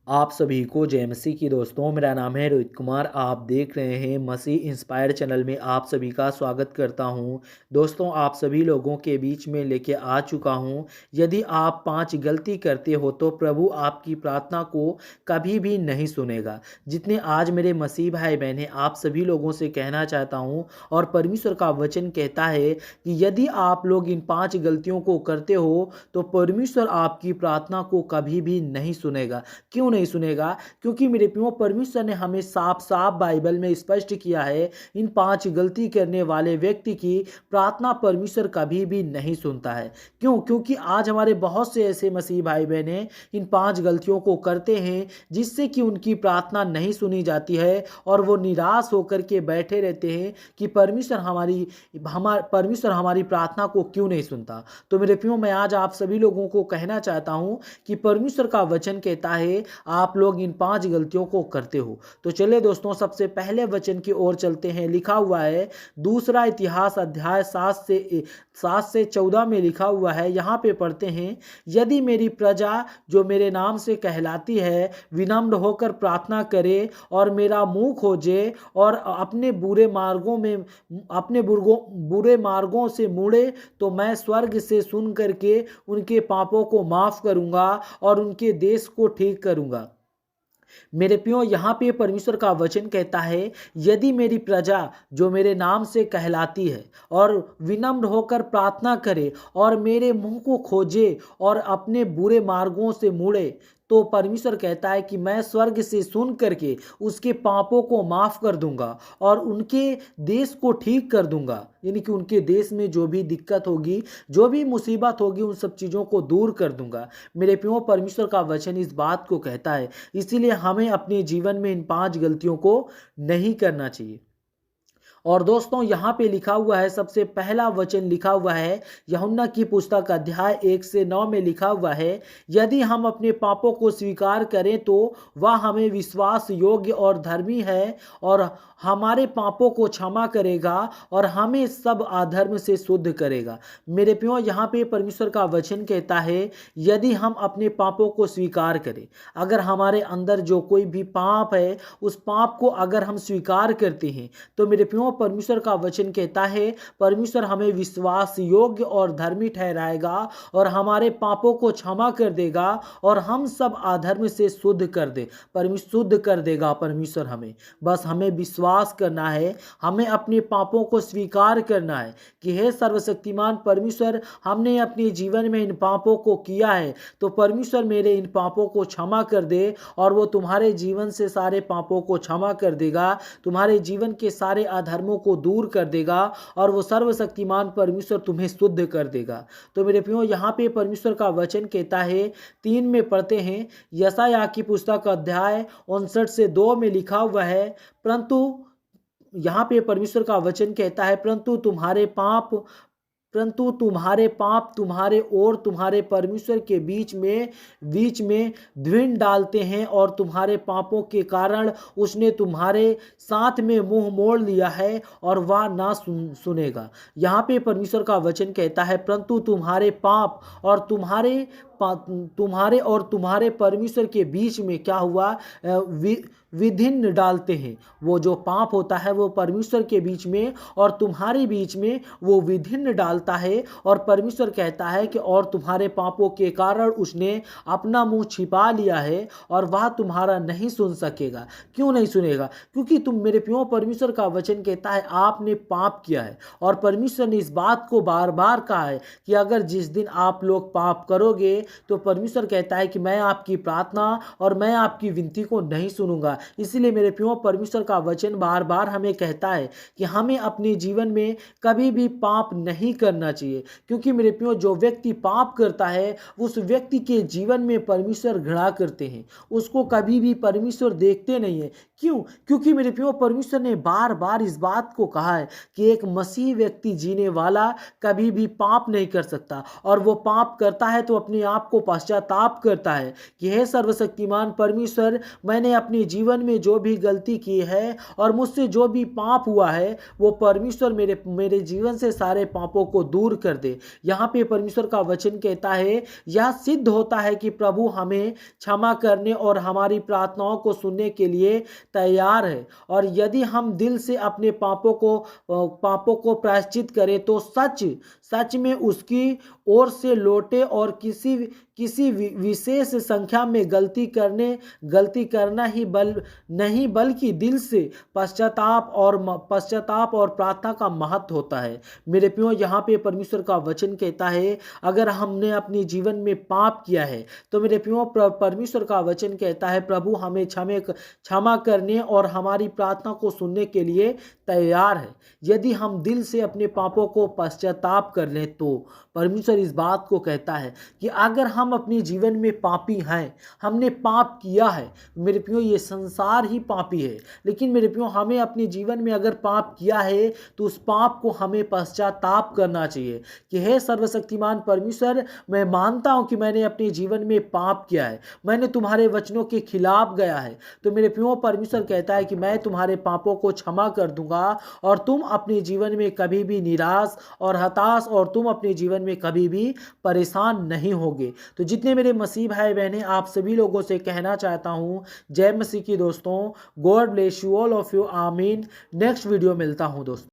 आप सभी को जय मसीह की। दोस्तों, मेरा नाम है रोहित कुमार। आप देख रहे हैं मसीह इंस्पायर चैनल में आप सभी का स्वागत करता हूं। दोस्तों, आप सभी लोगों के बीच में लेके आ चुका हूं। यदि आप 5 गलती करते हो तो प्रभु आपकी प्रार्थना को कभी भी नहीं सुनेगा। जितने आज मेरे मसीह भाई बहन हैं, आप सभी लोगों से कहना चाहता हूँ, और परमेश्वर का वचन कहता है कि यदि आप लोग इन 5 गलतियों को करते हो तो परमेश्वर आपकी प्रार्थना को कभी भी नहीं सुनेगा। क्यों नहीं सुनेगा? क्योंकि मेरे प्रियो, परमेश्वर ने हमें साफ साफ बाइबल में स्पष्ट किया है, इन 5 गलती करने वाले व्यक्ति की प्रार्थना परमेश्वर कभी भी नहीं सुनता है। क्यों? क्योंकि आज हमारे बहुत से ऐसे मसीह भाई बहन इन 5 गलतियों को करते हैं जिससे कि उनकी प्रार्थना नहीं सुनी जाती है, और वो निराश होकर के बैठे रहते हैं कि परमेश्वर हमारी प्रार्थना को क्यों नहीं सुनता। तो मेरे प्रियो, मैं आज आप सभी लोगों को कहना चाहता हूं कि परमेश्वर का वचन कहता है आप लोग इन 5 गलतियों को करते हो। तो चलिए दोस्तों, सबसे पहले वचन की ओर चलते हैं। लिखा हुआ है दूसरा इतिहास अध्याय 7 से 14 में लिखा हुआ है। यहाँ पे पढ़ते हैं, यदि मेरी प्रजा जो मेरे नाम से कहलाती है विनम्र होकर प्रार्थना करे और मेरा मुंह खोजे और बुरे मार्गों से मुड़े, तो मैं स्वर्ग से सुन करके उनके पापों को माफ करूंगा और उनके देश को ठीक करूंगा। मेरे प्रियो, यहाँ पे परमेश्वर का वचन कहता है, यदि मेरी प्रजा जो मेरे नाम से कहलाती है और विनम्र होकर प्रार्थना करे और मेरे मुंह को खोजे और अपने बुरे मार्गों से मुड़े, तो परमेश्वर कहता है कि मैं स्वर्ग से सुन करके उसके पापों को माफ कर दूंगा और उनके देश को ठीक कर दूंगा। यानी कि उनके देश में जो भी दिक्कत होगी, जो भी मुसीबत होगी, उन सब चीज़ों को दूर कर दूंगा। मेरे प्रियो, परमेश्वर का वचन इस बात को कहता है। इसीलिए हमें अपने जीवन में इन 5 गलतियों को नहीं करना चाहिए। और दोस्तों, यहाँ पे लिखा हुआ है, सबसे पहला वचन लिखा हुआ है यूहन्ना की पुस्तक अध्याय 1 से 9 में लिखा हुआ है, यदि हम अपने पापों को स्वीकार करें तो वह हमें विश्वास योग्य और धर्मी है और हमारे पापों को क्षमा करेगा और हमें सब अधर्म से शुद्ध करेगा। मेरे प्रियो, यहाँ पे परमेश्वर का वचन कहता है, यदि हम अपने पापों को स्वीकार करें, अगर हमारे अंदर जो कोई भी पाप है उस पाप को अगर हम स्वीकार करते हैं, तो मेरे प्रियो, परमेश्वर का वचन कहता है परमेश्वर हमें विश्वास योग्य और धर्मी ठहराएगा और हमारे पापों को क्षमा कर देगा और हम सब अधर्म से शुद्ध कर देगा परमेश्वर हमें। बस हमें विश्वास करना है, हमें अपने पापों को स्वीकार करना है कि हे सर्वशक्तिमान परमेश्वर, हमने अपने जीवन में इन पापों को किया है, तो परमेश्वर मेरे इन पापों को क्षमा कर दे। और वो तुम्हारे जीवन से सारे पापों को क्षमा कर देगा, तुम्हारे जीवन के सारे अधर्मों को दूर कर देगा और वो सर्वशक्तिमान परमेश्वर तुम्हें शुद्ध कर देगा। तो मेरे प्रियो, यहाँ पे परमेश्वर का वचन कहता है, 3 में पढ़ते हैं, यशायाह की पुस्तक अध्याय 59 से 2 में लिखा हुआ है, परंतु यहाँ पे परमेश्वर का वचन कहता है, परंतु तुम्हारे पाप तुम्हारे और तुम्हारे परमेश्वर के बीच में द्विन डालते हैं और तुम्हारे पापों के कारण उसने तुम्हारे साथ में मुंह मोड़ लिया है और वह ना सुनेगा। यहाँ पे परमेश्वर का वचन कहता है, परंतु तुम्हारे पाप और तुम्हारे परमेश्वर के बीच में क्या हुआ, विधिन्न डालते हैं। वो जो पाप होता है वो परमेश्वर के बीच में और तुम्हारे बीच में वो विधिन्न डालता है, और परमेश्वर कहता है कि और तुम्हारे पापों के कारण उसने अपना मुंह छिपा लिया है और वह तुम्हारा नहीं सुन सकेगा। क्यों नहीं सुनेगा? क्योंकि तुम, मेरे प्रियो, परमेश्वर का वचन कहता है आपने पाप किया है, और परमेश्वर ने इस बात को बार बार कहा है कि अगर जिस दिन आप लोग पाप करोगे तो परमेश्वर कहता है कि मैं आपकी प्रार्थना और मैं आपकी विनती को नहीं सुनूंगा। इसलिए मेरे प्रियो, परमेश्वर का वचन बार बार हमें कहता है कि हमें अपने जीवन में कभी भी पाप नहीं करना चाहिए, क्योंकि मेरे प्रियो, जो व्यक्ति पाप करता है उस व्यक्ति के जीवन में परमेश्वर घृणा करते हैं, उसको कभी भी परमेश्वर देखते नहीं है। क्यों? क्योंकि मेरे प्रियो, परमेश्वर ने बार बार इस बात को कहा है कि एक मसीह व्यक्ति जीने वाला कभी भी पाप नहीं कर सकता, और वो पाप करता है तो अपने आप को पश्चाताप करता है कि हे सर्वशक्तिमान परमेश्वर, मैंने अपने जीवन में जो भी गलती की है और मुझसे जो भी पाप हुआ है वो परमेश्वर मेरे मेरे जीवन से सारे पापों को दूर कर दे। यहाँ पे परमेश्वर का वचन कहता है, यह सिद्ध होता है कि प्रभु हमें क्षमा करने और हमारी प्रार्थनाओं को सुनने के लिए तैयार है। और यदि हम दिल से अपने पापों को प्रायश्चित करें तो सच सच में उसकी ओर से लौटे और किसी विशेष संख्या में गलती करना ही नहीं बल्कि दिल से पश्चाताप और प्रार्थना का महत्व होता है। मेरे प्रियो, यहाँ पे परमेश्वर का वचन कहता है, अगर हमने अपने जीवन में पाप किया है तो मेरे प्रियो परमेश्वर का वचन कहता है प्रभु हमें क्षमा करने और हमारी प्रार्थना को सुनने के लिए तैयार है। यदि हम दिल से अपने पापों को पश्चाताप कर लें तो परमेश्वर इस बात को कहता है कि अगर हम अपने जीवन में पापी हैं, हमने पाप किया है, मेरे प्रियो ये संसार ही पापी है, लेकिन मेरे प्रियो हमें अपने जीवन में अगर पाप किया है तो उस पाप को हमें पश्चाताप करना चाहिए कि हे सर्वशक्तिमान परमेश्वर, मैं मानता हूं कि मैंने अपने जीवन में पाप किया है, मैंने तुम्हारे वचनों के खिलाफ गया है। तो मेरे प्रियो परमेश्वर कहता है कि मैं तुम्हारे पापों को क्षमा कर दूंगा और तुम अपने जीवन में कभी भी निराश और हताश और तुम अपने जीवन में कभी भी परेशान नहीं होगे। तो जितने मेरे मसीह भाई बहनें, आप सभी लोगों से कहना चाहता हूं, जय मसीह की दोस्तों, God bless you all of you, आमीन। नेक्स्ट वीडियो मिलता हूं दोस्तों।